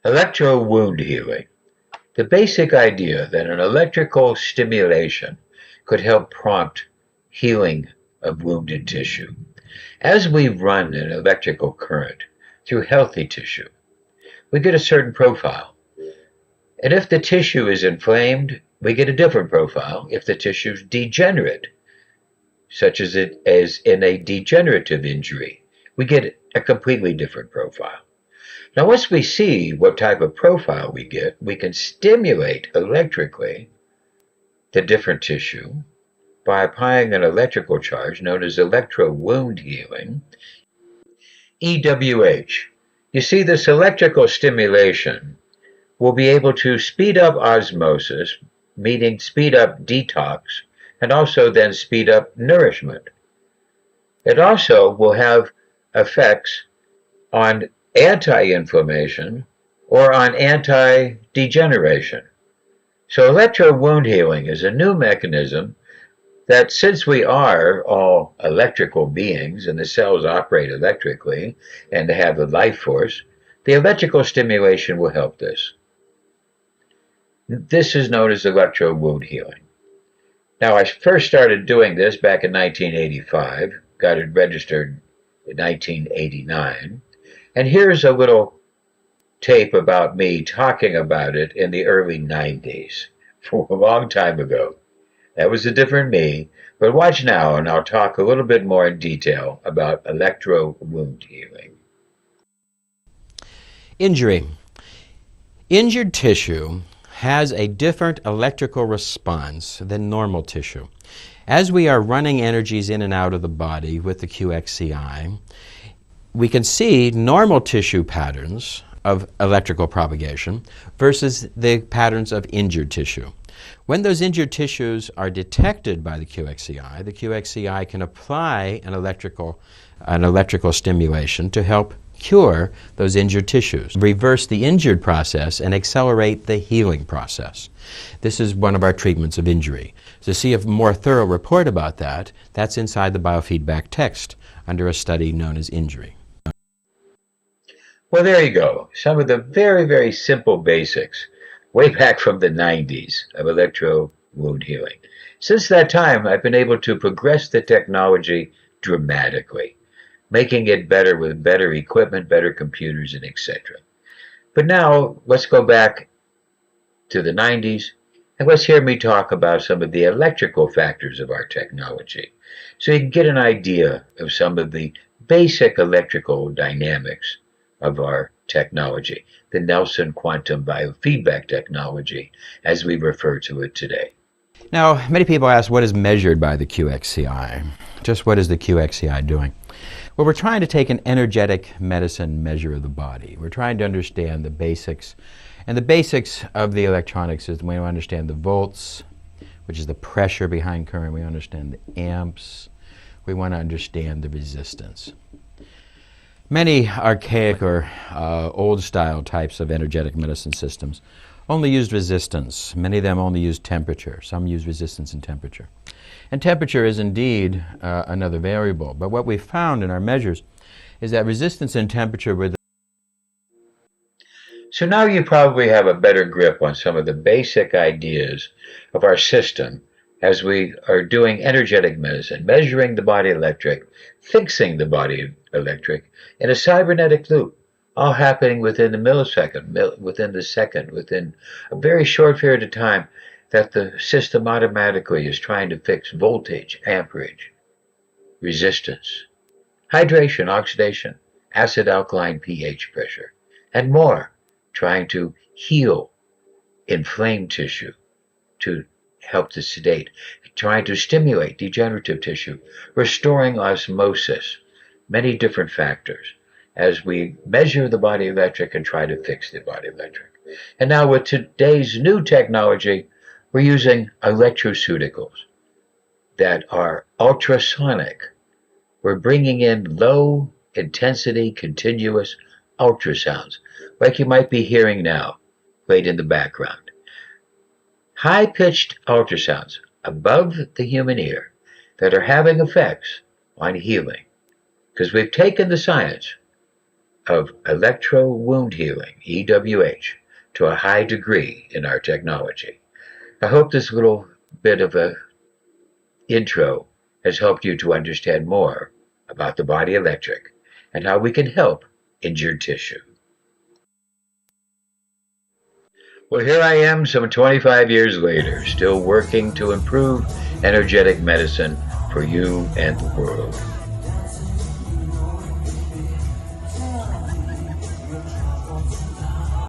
Electro wound healing. The basic idea that an electrical stimulation could help prompt healing of wounded tissue. As we run an electrical current through healthy tissue, we get a certain profile. And if the tissue is inflamed, we get a different profile. If the tissue is degenerate, such as in a degenerative injury, we get a completely different profile. Now, once we see what type of profile we get, we can stimulate electrically the different tissue by applying an electrical charge known as electro wound healing, EWH. You see, this electrical stimulation will be able to speed up osmosis, meaning speed up detox, and also then speed up nourishment. It also will have effects on anti-inflammation or on anti-degeneration. So electro wound healing is a new mechanism that, since we are all electrical beings and the cells operate electrically and have a life force, the electrical stimulation will help this. This is known as electro wound healing. Now, I first started doing this back in 1985, got it registered in 1989, and here's a little tape about me talking about it in the early 90s, for a long time ago. That was a different me, but watch now and I'll talk a little bit more in detail about electro wound healing. Injury. Injured tissue has a different electrical response than normal tissue. As we are running energies in and out of the body with the QXCI, we can see normal tissue patterns of electrical propagation versus the patterns of injured tissue. When those injured tissues are detected by the QXCI can apply an electrical stimulation to help cure those injured tissues, reverse the injured process, and accelerate the healing process. This is one of our treatments of injury. To see a more thorough report about that, that's inside the biofeedback text under a study known as injury. Well, there you go. Some of the very, very simple basics way back from the 90s of electro wound healing. Since that time, I've been able to progress the technology dramatically, making it better with better equipment, better computers, and etc. But now, let's go back to the 90s, and let's hear me talk about some of the electrical factors of our technology, so you can get an idea of some of the basic electrical dynamics of our technology, the Nelson quantum biofeedback technology, as we refer to it today. Now, many people ask, what is measured by the QXCI? Just what is the QXCI doing? Well, we're trying to take an energetic medicine measure of the body. We're trying to understand the basics. And the basics of the electronics is we understand the volts, which is the pressure behind current. We understand the amps. We want to understand the resistance. Many archaic or old-style types of energetic medicine systems only used resistance. Many of them only use temperature. Some use resistance and temperature. And temperature is indeed another variable. But what we found in our measures is that resistance and temperature were So now you probably have a better grip on some of the basic ideas of our system as we are doing energetic medicine, measuring the body electric, fixing the body electric in a cybernetic loop, all happening within the millisecond, within the second, within a very short period of time, that the system automatically is trying to fix voltage, amperage, resistance, hydration, oxidation, acid-alkaline pH pressure, and more, trying to heal inflamed tissue, to help to sedate, trying to stimulate degenerative tissue, restoring osmosis, many different factors as we measure the body electric and try to fix the body electric. And now with today's new technology, we're using electroceuticals that are ultrasonic. We're bringing in low intensity continuous ultrasounds, like you might be hearing now, played in the background. High-pitched ultrasounds above the human ear that are having effects on healing. Because we've taken the science of electro wound healing, EWH, to a high degree in our technology. I hope this little bit of a intro has helped you to understand more about the body electric and how we can help injured tissue. Well, here I am some 25 years later, still working to improve energetic medicine for you and the world.